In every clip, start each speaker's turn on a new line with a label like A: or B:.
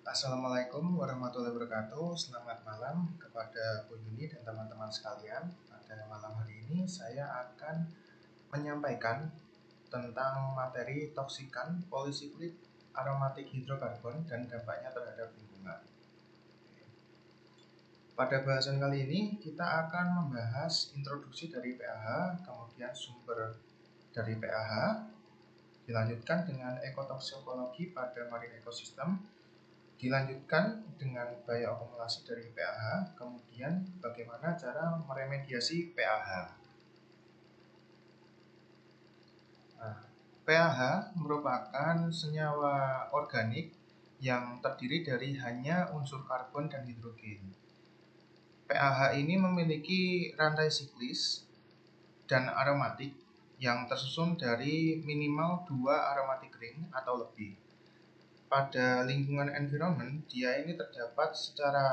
A: Assalamualaikum warahmatullahi wabarakatuh. Selamat malam kepada Bu Yuni dan teman-teman sekalian. Pada malam hari ini saya akan menyampaikan tentang materi toksikan polisiklik aromatik hidrokarbon dan dampaknya terhadap lingkungan. Pada bahasan kali ini kita akan membahas introduksi dari PAH, kemudian sumber dari PAH, dilanjutkan dengan ekotoksikologi pada marine ekosistem, dilanjutkan dengan bioakumulasi dari PAH, kemudian bagaimana cara meremediasi PAH. Nah, PAH merupakan senyawa organik yang terdiri dari hanya unsur karbon dan hidrogen. PAH ini memiliki rantai siklis dan aromatik yang tersusun dari minimal 2 aromatic ring atau lebih. Pada lingkungan environment, dia ini terdapat secara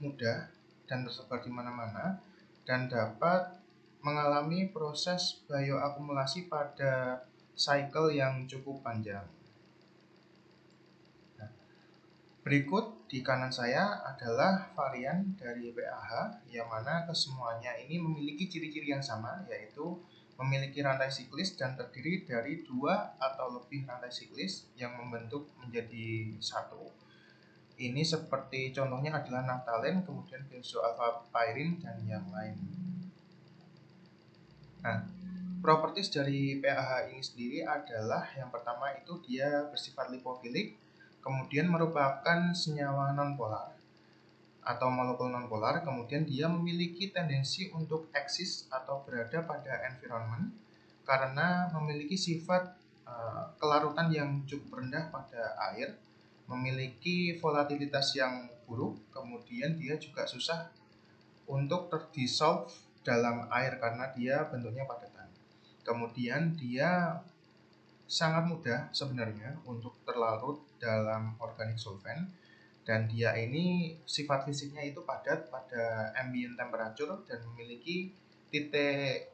A: mudah dan tersebar di mana-mana dan dapat mengalami proses bioakumulasi pada cycle yang cukup panjang. Nah, berikut di kanan saya adalah varian dari PAH yang mana kesemuanya ini memiliki ciri-ciri yang sama, yaitu memiliki rantai siklis dan terdiri dari 2 atau lebih rantai siklis yang membentuk menjadi satu. Ini seperti contohnya adalah naphthalen, kemudian benzoalfa-pyrin dan yang lain. Nah, properties dari PAH ini sendiri adalah yang pertama itu dia bersifat lipofilik, kemudian merupakan senyawa nonpolar atau molekul nonpolar, kemudian dia memiliki tendensi untuk eksis atau berada pada environment karena memiliki sifat kelarutan yang cukup rendah pada air, memiliki volatilitas yang buruk, kemudian dia juga susah untuk terdissolve dalam air karena dia bentuknya padatan. Kemudian dia sangat mudah sebenarnya untuk terlarut dalam organic solvent, dan dia ini sifat fisiknya itu padat pada ambient temperature dan memiliki titik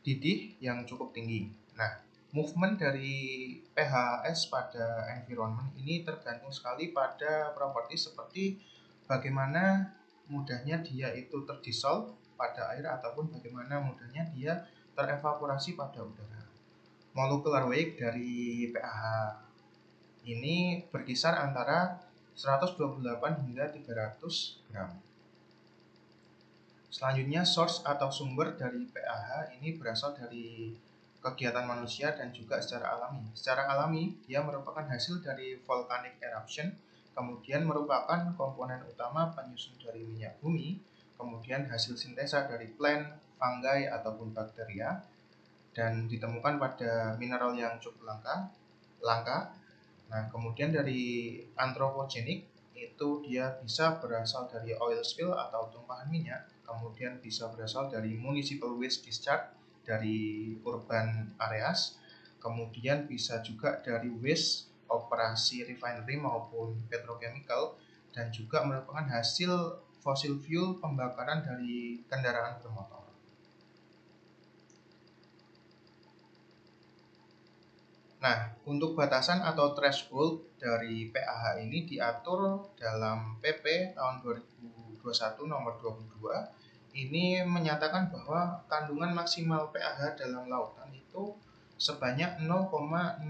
A: didih yang cukup tinggi. Nah, movement dari pHs pada environment ini tergantung sekali pada properti seperti bagaimana mudahnya dia itu terdissolve pada air ataupun bagaimana mudahnya dia terevaporasi pada udara. Molecular weight dari PAH ini berkisar antara 128 hingga 300 gram. Selanjutnya, source atau sumber dari PAH ini berasal dari kegiatan manusia dan juga secara alami. Secara alami, dia merupakan hasil dari volcanic eruption, kemudian merupakan komponen utama penyusun dari minyak bumi, kemudian hasil sintesa dari plant, fungi, ataupun bakteria, dan ditemukan pada mineral yang cukup langka. Nah, kemudian dari anthropogenic itu dia bisa berasal dari oil spill atau tumpahan minyak, kemudian bisa berasal dari municipal waste discharge dari urban areas, kemudian bisa juga dari waste operasi refinery maupun petrochemical, dan juga merupakan hasil fossil fuel pembakaran dari kendaraan bermotor. Nah, untuk batasan atau threshold dari PAH ini diatur dalam PP tahun 2021 nomor 22. Ini menyatakan bahwa kandungan maksimal PAH dalam lautan itu sebanyak 0,003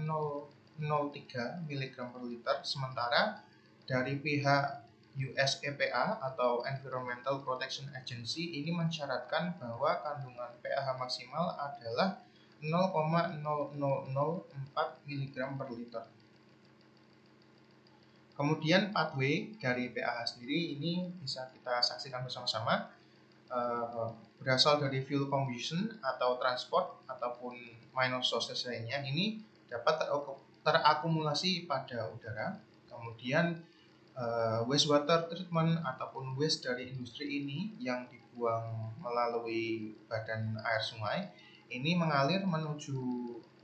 A: mg per liter, sementara dari pihak US EPA atau Environmental Protection Agency ini mensyaratkan bahwa kandungan PAH maksimal adalah 0,0004 mg per liter. Kemudian pathway dari PAH sendiri ini bisa kita saksikan bersama-sama, berasal dari fuel combustion atau transport ataupun minor sources lainnya ini dapat terakumulasi pada udara. Kemudian wastewater treatment ataupun waste dari industri ini yang dibuang melalui badan air sungai ini mengalir menuju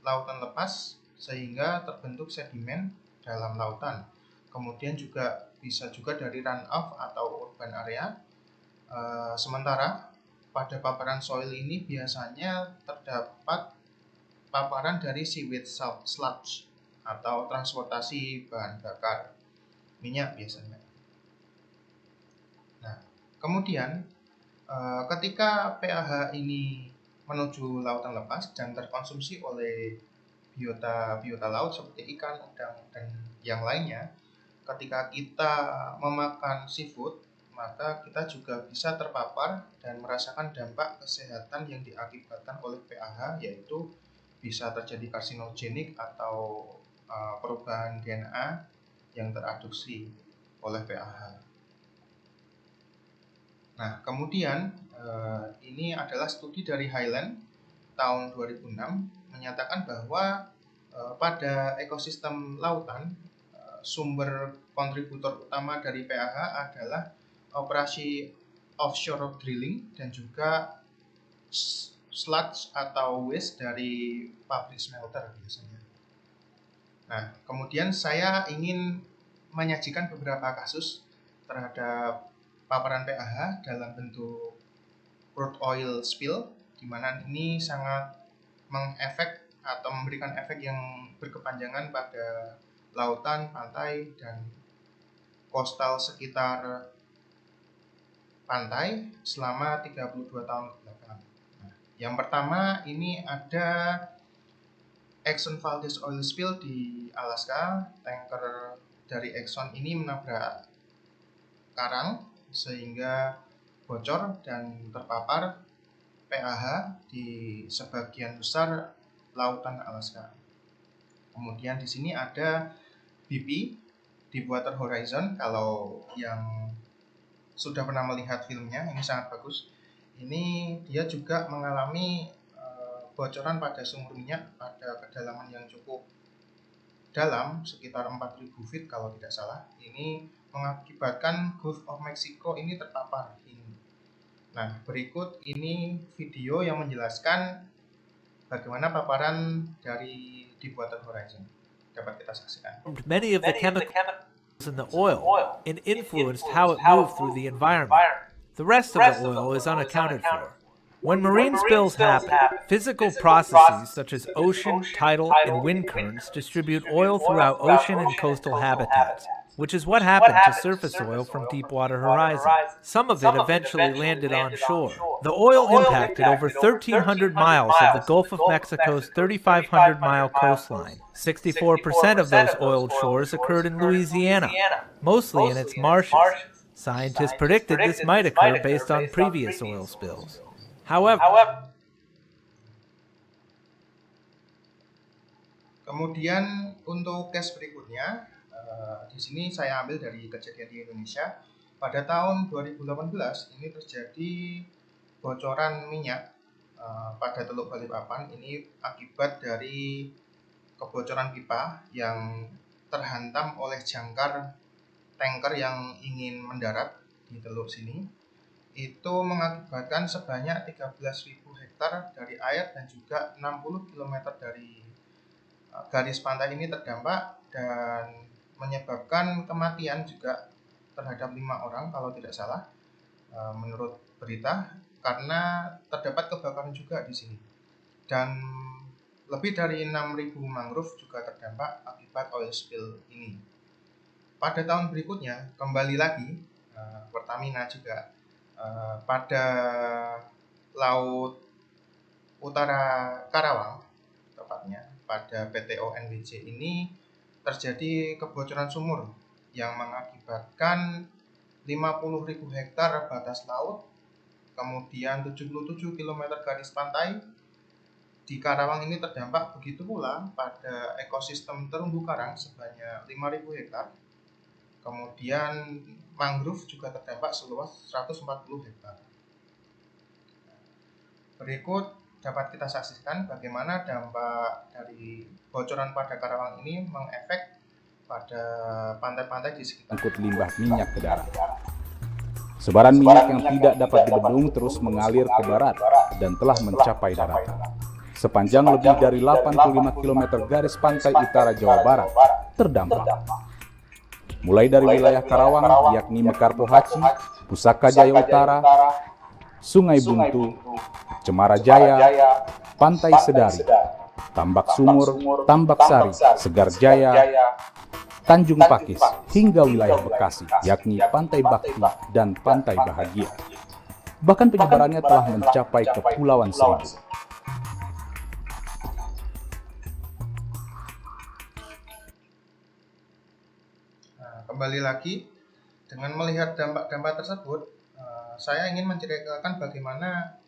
A: lautan lepas sehingga terbentuk sedimen dalam lautan. Kemudian juga bisa juga dari runoff atau urban area. Sementara pada paparan soil ini biasanya terdapat paparan dari sewage sludge atau transportasi bahan bakar. minyak biasanya. Nah, kemudian ketika PAH ini menuju lautan lepas dan terkonsumsi oleh biota laut seperti ikan, udang, dan yang lainnya, ketika kita memakan seafood, maka kita juga bisa terpapar dan merasakan dampak kesehatan yang diakibatkan oleh PAH, yaitu bisa terjadi karsinogenik atau perubahan DNA yang teradopsi oleh PAH. Nah, kemudian ini adalah studi dari Highland tahun 2006 menyatakan bahwa pada ekosistem lautan sumber kontributor utama dari PAH adalah operasi offshore drilling dan juga sludge atau waste dari pabrik smelter biasanya. Nah, kemudian saya ingin menyajikan beberapa kasus terhadap paparan PAH dalam bentuk crude oil spill, di mana ini sangat mengefek atau memberikan efek yang berkepanjangan pada lautan, pantai, dan coastal sekitar pantai selama 32 tahun kebelakang. Nah, yang pertama ini ada Exxon Valdez oil spill di Alaska. Tanker dari Exxon ini menabrak karang sehingga bocor dan terpapar PAH di sebagian besar lautan Alaska. Kemudian di sini ada BP, Deepwater Horizon. Kalau yang sudah pernah melihat filmnya, ini sangat bagus. Ini dia juga mengalami bocoran pada sumur minyak pada kedalaman yang cukup dalam, sekitar 4.000 feet kalau tidak salah. Ini mengakibatkan Gulf of Mexico ini terpapar. Nah, berikut ini video yang menjelaskan bagaimana paparan dari Deepwater Horizon. Dapat kita saksikan.
B: Many of the chemicals in the oil and influenced how it moved through the environment. The rest of the oil is unaccounted for. When marine spills happen, physical processes such as ocean, tidal, and wind currents distribute oil throughout ocean and coastal habitats, which is what happened to surface oil from Deepwater Horizon. Some of it eventually landed on shore. The oil impacted over 1,300 miles of the Gulf of Mexico's 3,500-mile coastline. 64% of those oiled shores occurred in Louisiana, mostly in its marshes. Scientists predicted this might occur based on previous oil spills. However,
A: kemudian untuk case berikutnya, di sini saya ambil dari kejadian di Indonesia. Pada tahun 2018 ini terjadi bocoran minyak pada Teluk Balikpapan. Ini akibat dari kebocoran pipa yang terhantam oleh jangkar tanker yang ingin mendarat di teluk sini. Itu mengakibatkan sebanyak 13.000 hektar dari air dan juga 60 km dari garis pantai ini terdampak dan menyebabkan kematian juga terhadap 5 orang kalau tidak salah menurut berita, karena terdapat kebakaran juga di sini. Dan lebih dari 6.000 mangrove juga terdampak akibat oil spill ini. Pada tahun berikutnya kembali lagi Pertamina juga pada laut utara Karawang, tepatnya pada PTO NWJ ini terjadi kebocoran sumur yang mengakibatkan 50.000 hektar batas laut, kemudian 77 km garis pantai di Karawang ini terdampak. Begitu pula pada ekosistem terumbu karang sebanyak 5.000 hektar. Kemudian mangrove juga terdampak seluas 140 hektar. Berikut dapat kita saksikan bagaimana dampak dari bocoran pada Karawang ini mengefek pada pantai-pantai di sekitar.
C: Angkut limbah minyak ke darat. Sebaran minyak yang tidak dapat dibendung terus mengalir ke barat dan telah mencapai daratan. Sepanjang lebih dari 85 km garis pantai utara Jawa Barat terdampak. Mulai dari wilayah Karawang, yakni Mekarpohaci, Pusaka Jaya Utara, Sungai Buntu, Cemara Jaya, Pantai Sedari, Tambak Sumur, Tambak Sari, Segar Jaya, Tanjung Pakis, hingga wilayah Bekasi, yakni Pantai Bakti dan Pantai Bahagia. Bahkan penyebarannya telah mencapai Kepulauan Seribu.
A: Nah, kembali lagi, dengan melihat dampak-dampak tersebut, saya ingin menceritakan bagaimana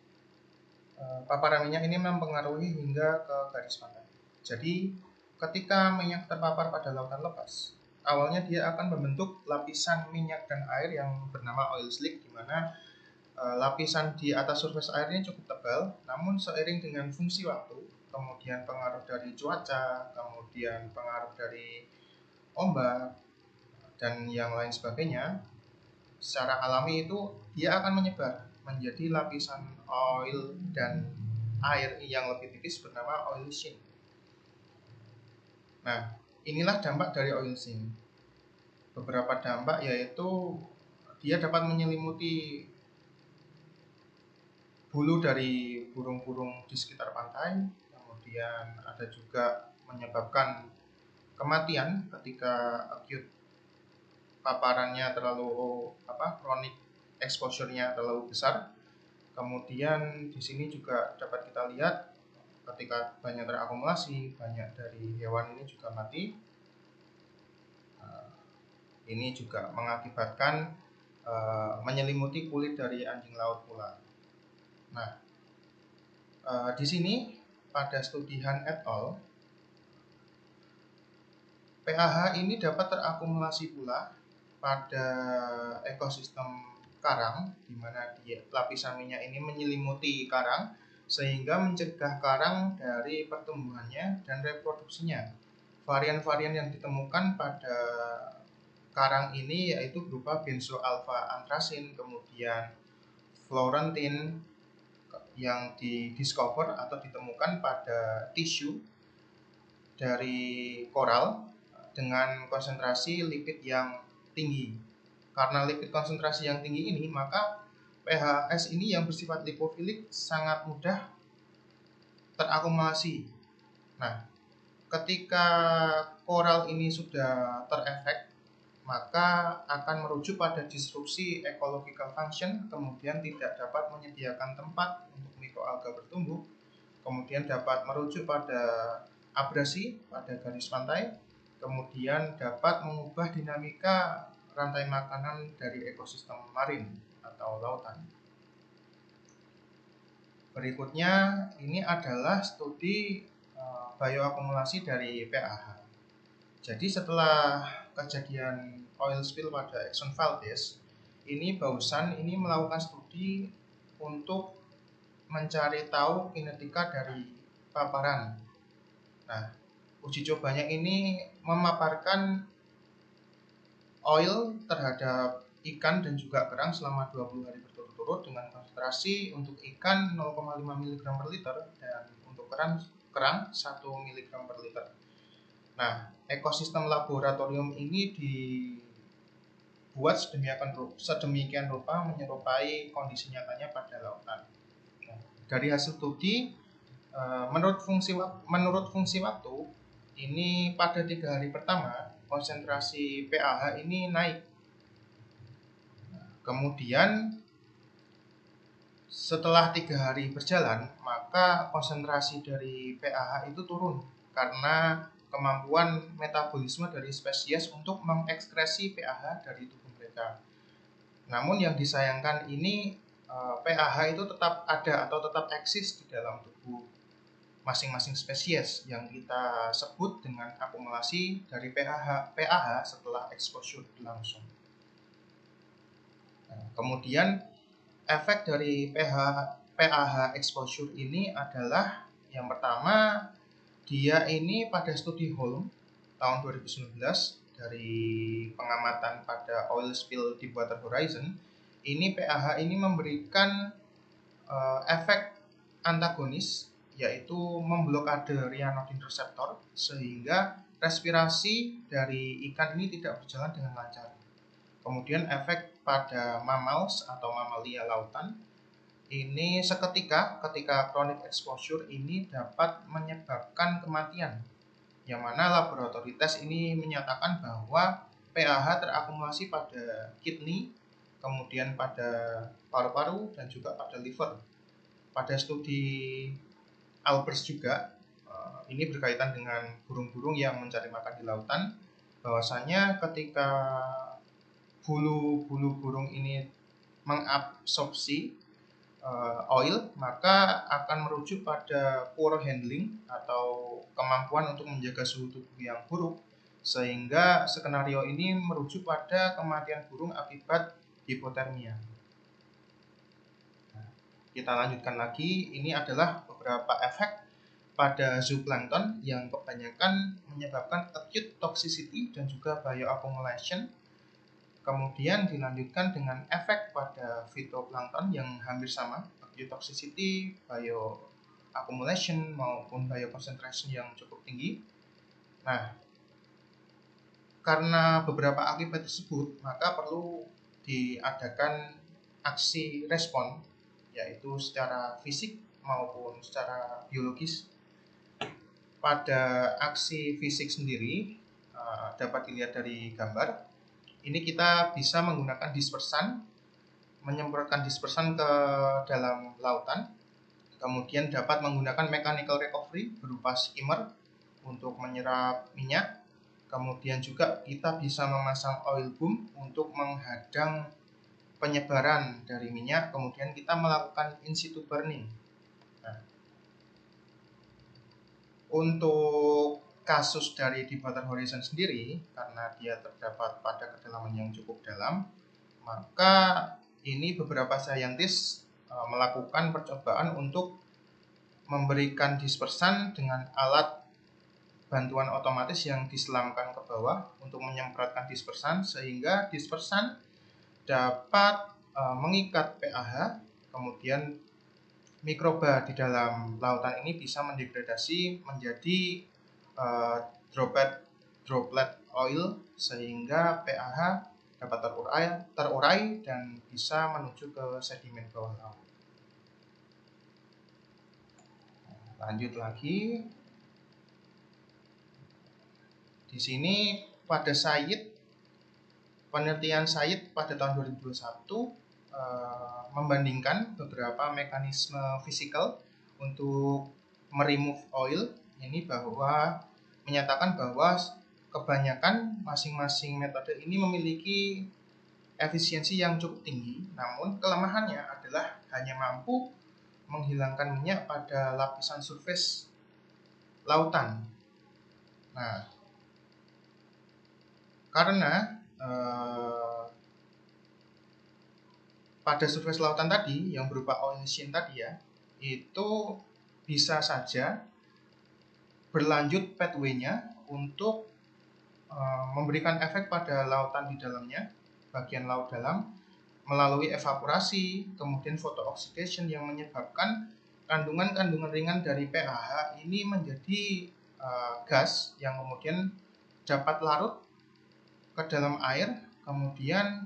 A: paparan minyak ini mempengaruhi hingga ke garis pantai. Jadi, ketika minyak terpapar pada lautan lepas, awalnya dia akan membentuk lapisan minyak dan air yang bernama oil slick, di mana lapisan di atas surface air ini cukup tebal, namun seiring dengan fungsi waktu, kemudian pengaruh dari cuaca, kemudian pengaruh dari ombak, dan yang lain sebagainya, secara alami itu dia akan menyebar menjadi lapisan oil dan air yang lebih tipis bernama oil sheen. Nah, inilah dampak dari oil sheen. Beberapa dampak yaitu dia dapat menyelimuti bulu dari burung-burung di sekitar pantai, kemudian ada juga menyebabkan kematian ketika acute paparannya terlalu chronic exposure-nya terlalu besar. Kemudian di sini juga dapat kita lihat ketika banyak terakumulasi, banyak dari hewan ini juga mati. Ini juga mengakibatkan menyelimuti kulit dari anjing laut pula. Nah, di sini pada studi Han et al, PAH ini dapat terakumulasi pula pada ekosistem karang, di mana lapisan minyak ini menyelimuti karang sehingga mencegah karang dari pertumbuhannya dan reproduksinya. Varian-varian yang ditemukan pada karang ini yaitu berupa benzo alpha anthrasin, kemudian florentin yang didiscover atau ditemukan pada tisu dari koral dengan konsentrasi lipid yang tinggi. Karena lipid konsentrasi yang tinggi ini, maka PHS ini yang bersifat lipofilik sangat mudah terakumulasi. Nah, ketika koral ini sudah terefek, maka akan merujuk pada disrupsi ecological function, kemudian tidak dapat menyediakan tempat untuk mikroalga bertumbuh, kemudian dapat merujuk pada abrasi pada garis pantai, kemudian dapat mengubah dinamika rantai makanan dari ekosistem marin atau lautan. Berikutnya ini adalah studi bioakumulasi dari PAH. Jadi setelah kejadian oil spill pada Exxon Valdez, ini Bausan ini melakukan studi untuk mencari tahu kinetika dari paparan. Nah, uji cobanya ini memaparkan oil terhadap ikan dan juga kerang selama 20 hari berturut-turut dengan konsentrasi untuk ikan 0,5 mg per liter dan untuk kerang 1 mg per liter. Nah, ekosistem laboratorium ini dibuat sedemikian rupa menyerupai kondisi nyatanya pada lautan. Nah, dari hasil studi, menurut fungsi waktu, ini pada 3 hari pertama konsentrasi PAH ini naik. Kemudian setelah 3 hari berjalan, maka konsentrasi dari PAH itu turun karena kemampuan metabolisme dari spesies untuk mengekskresi PAH dari tubuh mereka. Namun yang disayangkan ini PAH itu tetap ada atau tetap eksis di dalam tubuh masing-masing spesies yang kita sebut dengan akumulasi dari PAH setelah exposure berlangsung. Nah, kemudian efek dari PAH exposure ini adalah yang pertama, dia ini pada studi Holm tahun 2019 dari pengamatan pada oil spill Deepwater Horizon, ini PAH ini memberikan efek antagonis, yaitu memblokade ryanodin reseptor sehingga respirasi dari ikan ini tidak berjalan dengan lancar. Kemudian efek pada mammals atau mamalia lautan, Ini seketika ketika chronic exposure ini dapat menyebabkan kematian, yang mana laboratori tes ini menyatakan bahwa PAH terakumulasi pada kidney, kemudian pada paru-paru dan juga pada liver. Pada studi Albers juga, ini berkaitan dengan burung-burung yang mencari makan di lautan, bahwasanya ketika bulu-bulu burung ini mengabsorpsi oil, maka akan merujuk pada poor handling atau kemampuan untuk menjaga suhu tubuh yang buruk, sehingga skenario ini merujuk pada kematian burung akibat hipotermia. Kita lanjutkan lagi, ini adalah beberapa efek pada zooplankton yang kebanyakan menyebabkan acute toxicity dan juga bioaccumulation. Kemudian dilanjutkan dengan efek pada phytoplankton yang hampir sama, acute toxicity, bioaccumulation maupun bioconcentration yang cukup tinggi. Nah, karena beberapa akibat tersebut, maka perlu diadakan aksi respon, yaitu secara fisik maupun secara biologis. Pada aksi fisik sendiri dapat dilihat dari gambar. Ini kita bisa menggunakan dispersan, menyemprotkan dispersan ke dalam lautan, kemudian dapat menggunakan mechanical recovery berupa skimmer untuk menyerap minyak, kemudian juga kita bisa memasang oil boom untuk menghadang penyebaran dari minyak, kemudian kita melakukan in situ burning. Nah, untuk kasus dari Deepwater Horizon sendiri, karena dia terdapat pada kedalaman yang cukup dalam, maka ini beberapa saintis melakukan percobaan untuk memberikan dispersan dengan alat bantuan otomatis yang diselamkan ke bawah untuk menyemprotkan dispersan, sehingga dispersan dapat mengikat PAH, kemudian mikroba di dalam lautan ini bisa mendegradasi menjadi droplet oil, sehingga PAH dapat terurai dan bisa menuju ke sedimen bawah laut. Lanjut lagi. Di sini pada penelitian Said pada tahun 2021 membandingkan beberapa mekanisme fisikal untuk meremove oil ini, bahwa menyatakan bahwa kebanyakan masing-masing metode ini memiliki efisiensi yang cukup tinggi, namun kelemahannya adalah hanya mampu menghilangkan minyak pada lapisan surface lautan. Nah, karena pada surface lautan tadi yang berupa oil sheen tadi ya, itu bisa saja berlanjut pathway-nya untuk memberikan efek pada lautan di dalamnya, bagian laut dalam, melalui evaporasi, kemudian photooxidation yang menyebabkan kandungan-kandungan ringan dari PAH ini menjadi gas yang kemudian dapat larut ke dalam air, kemudian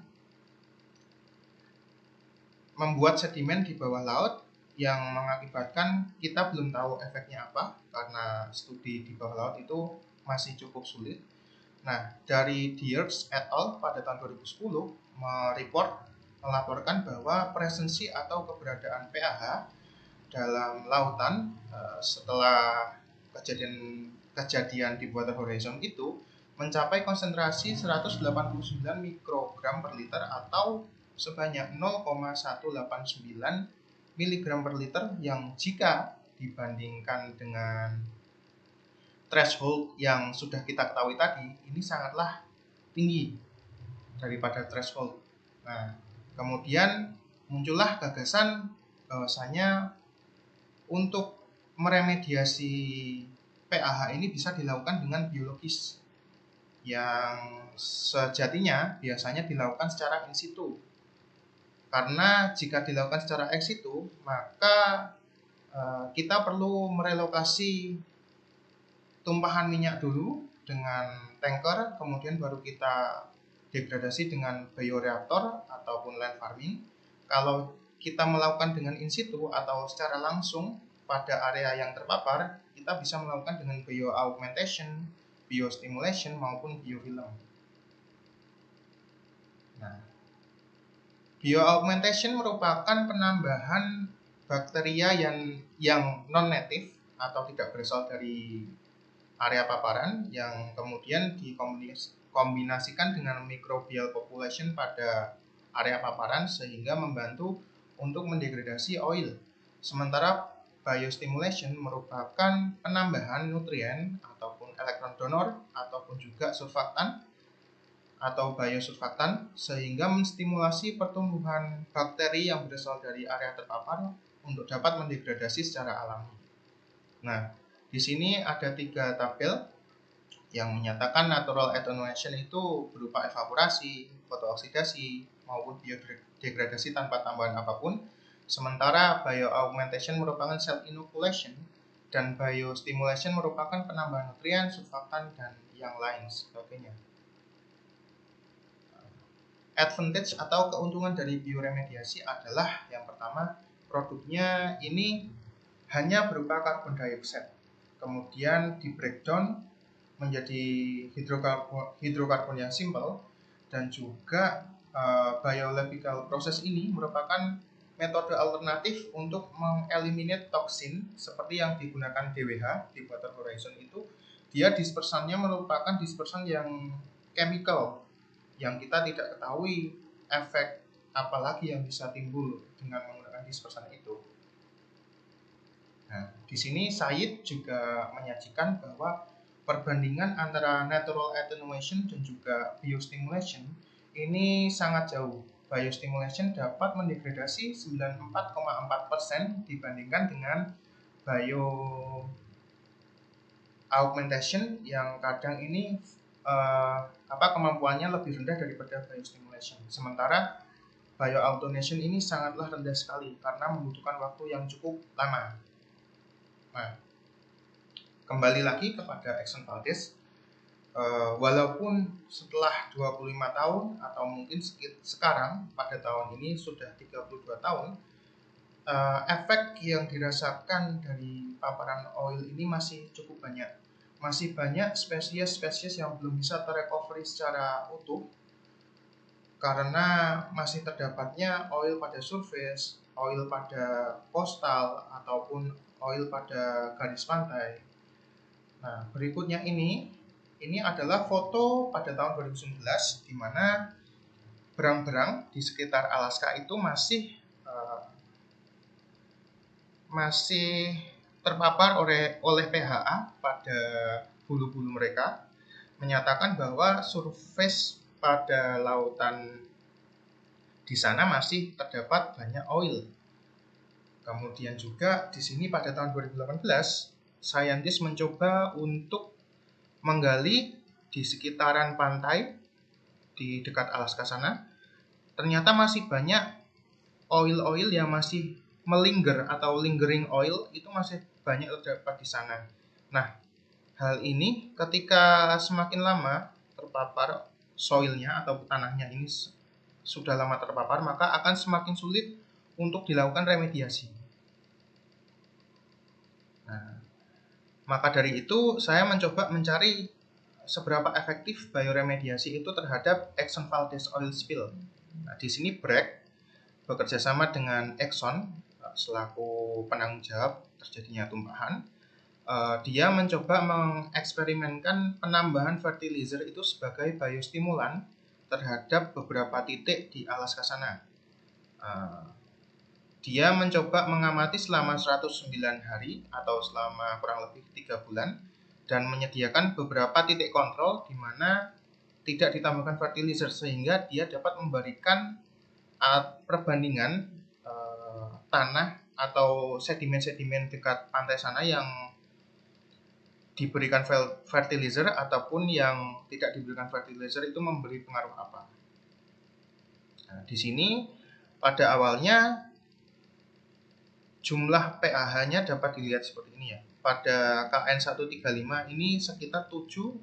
A: membuat sedimen di bawah laut yang mengakibatkan kita belum tahu efeknya apa, karena studi di bawah laut itu masih cukup sulit. Nah, dari Dierks et al. Pada tahun 2010 melaporkan bahwa presensi atau keberadaan PAH dalam lautan setelah kejadian di Deepwater Horizon itu mencapai konsentrasi 189 mikrogram per liter atau sebanyak 0,189 mg per liter, yang jika dibandingkan dengan threshold yang sudah kita ketahui tadi, ini sangatlah tinggi daripada threshold. Nah, kemudian muncullah gagasan bahwasanya untuk meremediasi PAH ini bisa dilakukan dengan biologis, yang sejatinya biasanya dilakukan secara in situ. Karena jika dilakukan secara ex situ, maka kita perlu merelokasi tumpahan minyak dulu dengan tanker, kemudian baru kita degradasi dengan bioreaktor ataupun land farming. Kalau kita melakukan dengan in situ atau secara langsung pada area yang terpapar, kita bisa melakukan dengan bioaugmentation, biostimulation maupun biofilm. Nah, bioaugmentation merupakan penambahan bakteria yang non-native atau tidak berasal dari area paparan yang kemudian dikombinasikan dengan microbial population pada area paparan sehingga membantu untuk mendegradasi oil. Sementara biostimulation merupakan penambahan nutrien ataupun elektron donor ataupun juga surfaktan atau biosurfaktan sehingga menstimulasi pertumbuhan bakteri yang berasal dari area terpapar untuk dapat mendegradasi secara alami. Nah, di sini ada 3 tabel yang menyatakan natural attenuation itu berupa evaporasi, fotooksidasi, maupun biodegradasi tanpa tambahan apapun. Sementara bioaugmentation merupakan cell inoculation dan biostimulation merupakan penambahan nutrien, surfaktan, dan yang lain sebagainya. Advantage atau keuntungan dari bioremediasi adalah yang pertama, produknya ini hanya berupa karbon dioksida, kemudian di breakdown menjadi hidrokarbon yang simple, dan juga biological proses ini merupakan metode alternatif untuk mengeliminate toksin seperti yang digunakan DWH, Deepwater Horizon itu. Dia dispersannya merupakan dispersan yang chemical yang kita tidak ketahui efek apalagi yang bisa timbul dengan menggunakan dispersan itu. Nah, di sini Said juga menyajikan bahwa perbandingan antara natural attenuation dan juga biostimulation ini sangat jauh. Biostimulation dapat mendegradasi 94,4% dibandingkan dengan bioaugmentation yang kadang ini kemampuannya lebih rendah daripada biostimulation. Sementara bioaugmentation ini sangatlah rendah sekali karena membutuhkan waktu yang cukup lama. Nah, kembali lagi kepada Exxon Valdez, walaupun setelah 25 tahun atau mungkin sekarang pada tahun ini sudah 32 tahun, efek yang dirasakan dari paparan oil ini masih cukup banyak. Masih banyak spesies-spesies yang belum bisa terrecovery secara utuh karena masih terdapatnya oil pada surface, oil pada coastal, ataupun oil pada garis pantai. Nah, berikutnya ini adalah foto pada tahun 2019 di mana berang-berang di sekitar Alaska itu masih terpapar oleh PHA pada bulu-bulu mereka, menyatakan bahwa surface pada lautan di sana masih terdapat banyak oil. Kemudian juga di sini pada tahun 2018, saintis mencoba untuk menggali di sekitaran pantai di dekat Alaska sana. Ternyata masih banyak oil-oil yang masih melinger atau lingering oil itu masih banyak terdapat di sana. Nah, hal ini ketika semakin lama terpapar soilnya atau tanahnya ini sudah lama terpapar, maka akan semakin sulit untuk dilakukan remediasi. Nah, maka dari itu saya mencoba mencari seberapa efektif bioremediasi itu terhadap Exxon Valdez oil spill. Nah, di sini Bragg bekerja sama dengan Exxon selaku penanggung jawab terjadinya tumpahan. Dia mencoba mengeksperimenkan penambahan fertilizer itu sebagai biostimulan terhadap beberapa titik di Alaska sana. Dia mencoba mengamati selama 109 hari atau selama kurang lebih 3 bulan dan menyediakan beberapa titik kontrol di mana tidak ditambahkan fertilizer sehingga dia dapat memberikan perbandingan tanah atau sedimen-sedimen dekat pantai sana yang diberikan fertilizer ataupun yang tidak diberikan fertilizer itu memberi pengaruh apa. Nah, di sini pada awalnya jumlah pH-nya dapat dilihat seperti ini ya. Pada KN135 ini sekitar 7,1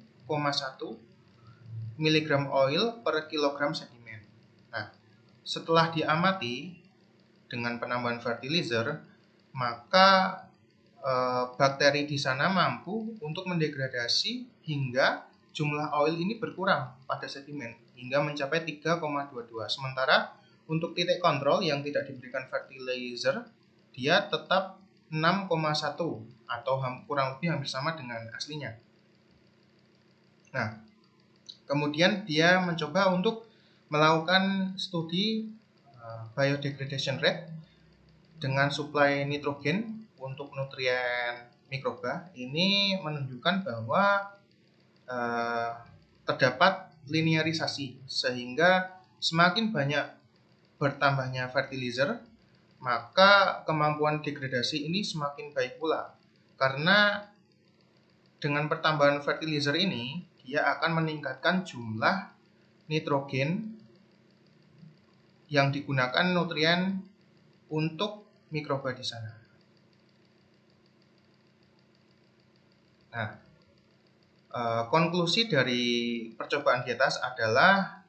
A: mg oil per kilogram sedimen. Nah, setelah diamati dengan penambahan fertilizer, maka bakteri di sana mampu untuk mendegradasi hingga jumlah oil ini berkurang pada sedimen hingga mencapai 3,22. Sementara untuk titik kontrol yang tidak diberikan fertilizer, dia tetap 6,1 atau kurang lebih hampir sama dengan aslinya. Nah, kemudian dia mencoba untuk melakukan studi biodegradation rate dengan suplai nitrogen untuk nutrien mikroba. Ini menunjukkan bahwa terdapat linearisasi, sehingga semakin banyak bertambahnya fertilizer, maka kemampuan degradasi ini semakin baik pula. Karena dengan pertambahan fertilizer ini, dia akan meningkatkan jumlah nitrogen yang digunakan nutrien untuk mikroba di sana. Nah, konklusi dari percobaan di atas adalah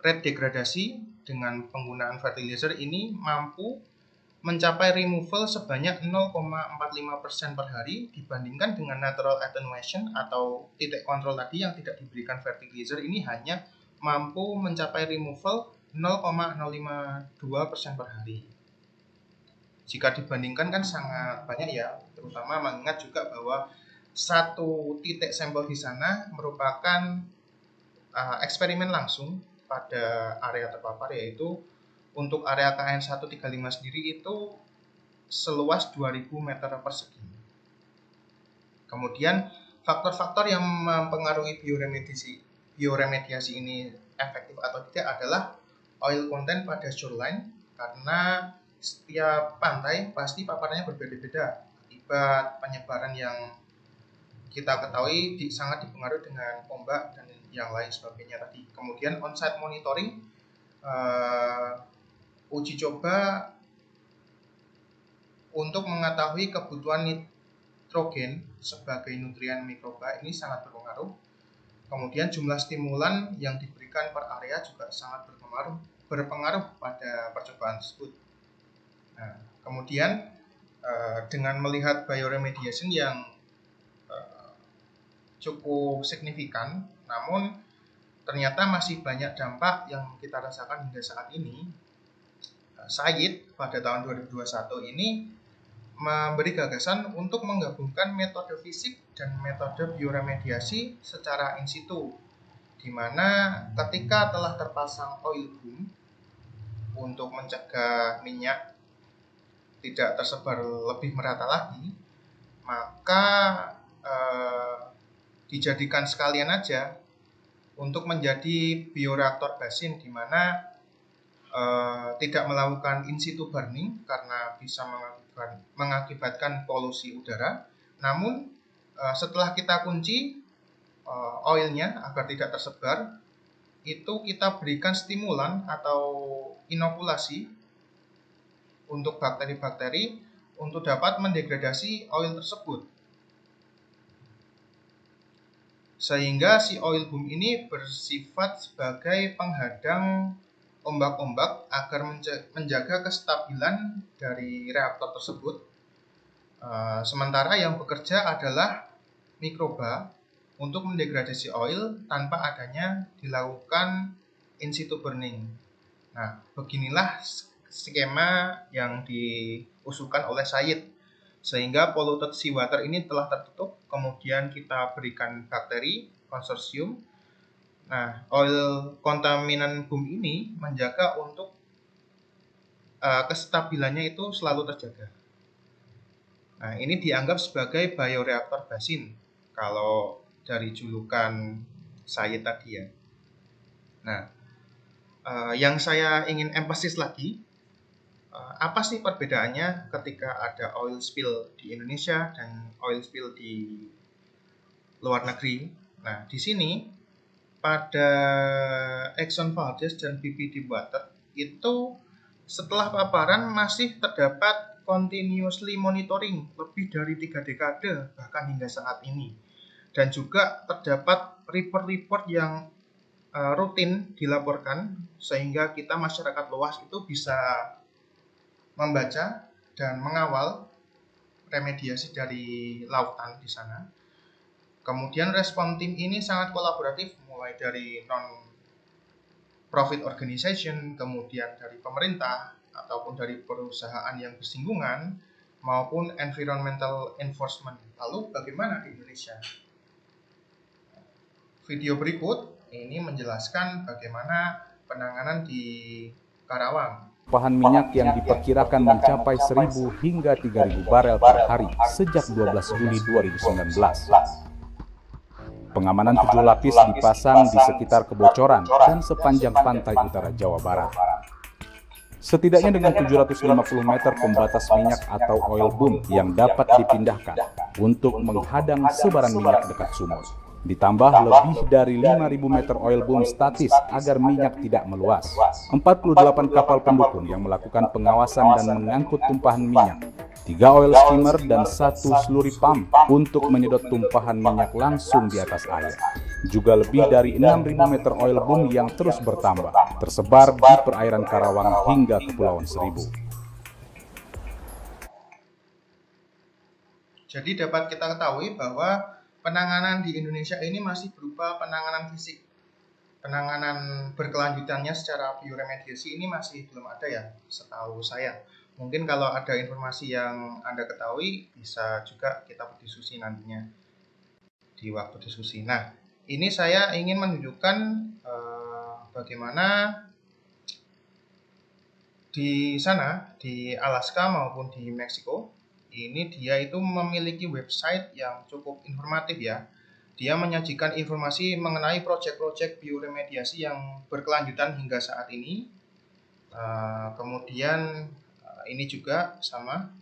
A: rate degradasi dengan penggunaan fertilizer ini mampu mencapai removal sebanyak 0,45% per hari dibandingkan dengan natural attenuation atau titik kontrol tadi yang tidak diberikan fertilizer ini hanya mampu mencapai removal 0,052% per hari. Jika dibandingkan kan sangat banyak ya, terutama mengingat juga bahwa satu titik sampel di sana merupakan eksperimen langsung pada area terpapar, yaitu untuk area KN 135 sendiri itu seluas 2000 meter persegi. Kemudian faktor-faktor yang mempengaruhi bioremediasi ini efektif atau tidak adalah oil content pada shoreline, karena setiap pantai pasti paparannya berbeda-beda akibat penyebaran yang kita ketahui sangat dipengaruhi dengan ombak dan yang lain sebagainya tadi. Kemudian on-site monitoring, uji coba untuk mengetahui kebutuhan nitrogen sebagai nutrien mikroba ini sangat berpengaruh. Kemudian jumlah stimulan yang diberikan per area juga sangat berpengaruh pada percobaan tersebut. Nah, kemudian dengan melihat bioremediation yang cukup signifikan, namun ternyata masih banyak dampak yang kita rasakan hingga saat ini. Said pada tahun 2021 ini memberi gagasan untuk menggabungkan metode fisik dan metode bioremediasi secara in situ, di mana ketika telah terpasang oil boom untuk mencegah minyak tidak tersebar lebih merata lagi, maka dijadikan sekalian aja untuk menjadi bioreaktor basin, di mana tidak melakukan in situ burning karena bisa mengakibatkan polusi udara. Namun setelah kita kunci oilnya agar tidak tersebar, itu kita berikan stimulan atau inokulasi untuk bakteri-bakteri untuk dapat mendegradasi oil tersebut, sehingga si oil boom ini bersifat sebagai penghadang ombak-ombak agar menjaga kestabilan dari reaktor tersebut. Sementara yang bekerja adalah mikroba untuk mendegradasi oil tanpa adanya dilakukan in situ burning. Nah, beginilah skema yang diusulkan oleh Said, sehingga polluted seawater ini telah tertutup, kemudian kita berikan bakteri konsorsium. Nah, oil kontaminan boom ini menjaga untuk kestabilannya itu selalu terjaga. Nah, ini dianggap sebagai bioreaktor basin kalau dari julukan saya tadi ya. Nah, yang saya ingin emphasis lagi, apa sih perbedaannya ketika ada oil spill di Indonesia dan oil spill di luar negeri? Nah, di sini pada Exxon Valdez dan BP Deepwater itu setelah paparan masih terdapat continuously monitoring lebih dari 3 dekade bahkan hingga saat ini, dan juga terdapat report-report yang rutin dilaporkan sehingga kita masyarakat luas itu bisa membaca dan mengawal remediasi dari lautan di sana. Kemudian respon tim ini sangat kolaboratif, mulai dari non-profit organization, kemudian dari pemerintah, ataupun dari perusahaan yang bersinggungan, maupun environmental enforcement. Lalu bagaimana di Indonesia? Video berikut ini menjelaskan bagaimana penanganan di Karawang.
C: Tumpahan minyak yang diperkirakan mencapai 1.000 hingga 3.000 barel per hari sejak 12 Juli 2019. Pengamanan 7 lapis dipasang di sekitar kebocoran dan sepanjang pantai utara Jawa Barat. Setidaknya dengan 750 meter pembatas minyak atau oil boom yang dapat dipindahkan untuk menghadang sebaran minyak dekat sumur. Ditambah lebih dari 5.000 meter oil boom statis agar minyak tidak meluas. 48 kapal pendukung yang melakukan pengawasan dan mengangkut tumpahan minyak. 3 oil skimmer dan 1 slurry pump untuk menyedot tumpahan minyak langsung di atas air. Juga lebih dari 6.000 meter oil boom yang terus bertambah, tersebar di perairan Karawang hingga Kepulauan Seribu.
A: Jadi dapat kita ketahui bahwa penanganan di Indonesia ini masih berupa penanganan fisik. Penanganan berkelanjutannya secara bioremediasi ini masih belum ada ya, setahu saya. Mungkin kalau ada informasi yang Anda ketahui, bisa juga kita berdiskusi nantinya di waktu diskusi. Nah, ini saya ingin menunjukkan bagaimana di sana, di Alaska maupun di Meksiko, ini dia itu memiliki website yang cukup informatif ya. Dia menyajikan informasi mengenai proyek-proyek bioremediasi yang berkelanjutan hingga saat ini. Kemudian ini juga sama.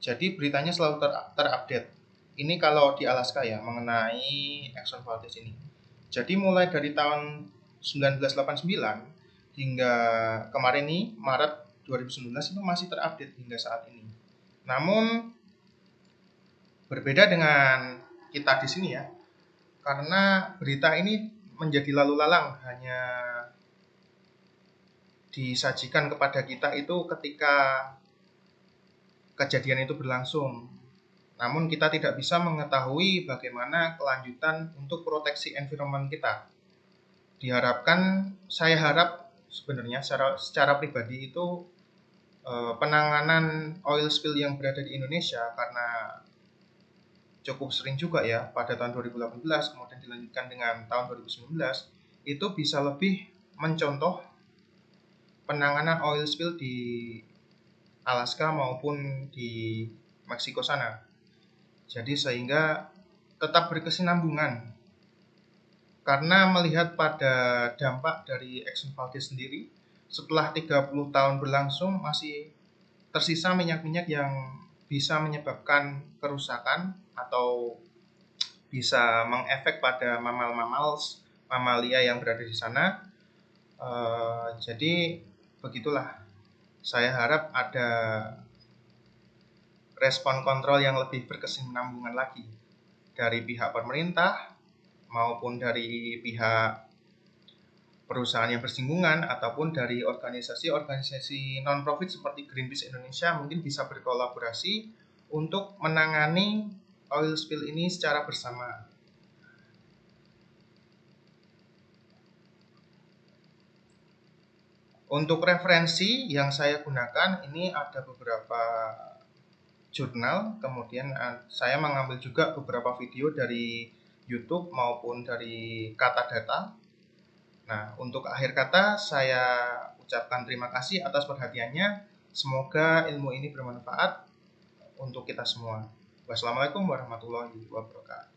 A: Jadi beritanya selalu terupdate. Ini kalau di Alaska ya, mengenai Exxon Valdez ini. Jadi mulai dari tahun 1989 hingga kemarin nih, Maret 2019 itu masih terupdate hingga saat ini. Namun berbeda dengan kita di sini ya, karena berita ini menjadi lalu lalang, hanya disajikan kepada kita itu ketika kejadian itu berlangsung. Namun kita tidak bisa mengetahui bagaimana kelanjutan untuk proteksi environment kita. Saya harap sebenarnya secara pribadi itu penanganan oil spill yang berada di Indonesia, karena cukup sering juga ya pada tahun 2018 kemudian dilanjutkan dengan tahun 2019, itu bisa lebih mencontoh penanganan oil spill di Alaska maupun di Meksiko sana. Jadi sehingga tetap berkesinambungan, karena melihat pada dampak dari Exxon Valdez sendiri, setelah 30 tahun berlangsung masih tersisa minyak-minyak yang bisa menyebabkan kerusakan atau bisa mengefek pada mamalia yang berada di sana. Jadi begitulah. Saya harap ada respon kontrol yang lebih berkesinambungan lagi dari pihak pemerintah maupun dari pihak perusahaan yang bersinggungan ataupun dari organisasi-organisasi non-profit seperti Greenpeace Indonesia mungkin bisa berkolaborasi untuk menangani oil spill ini secara bersama. Untuk referensi yang saya gunakan ini ada beberapa jurnal, kemudian saya mengambil juga beberapa video dari YouTube maupun dari Kata Data. Nah, untuk akhir kata saya ucapkan terima kasih atas perhatiannya. Semoga ilmu ini bermanfaat untuk kita semua. Wassalamualaikum warahmatullahi wabarakatuh.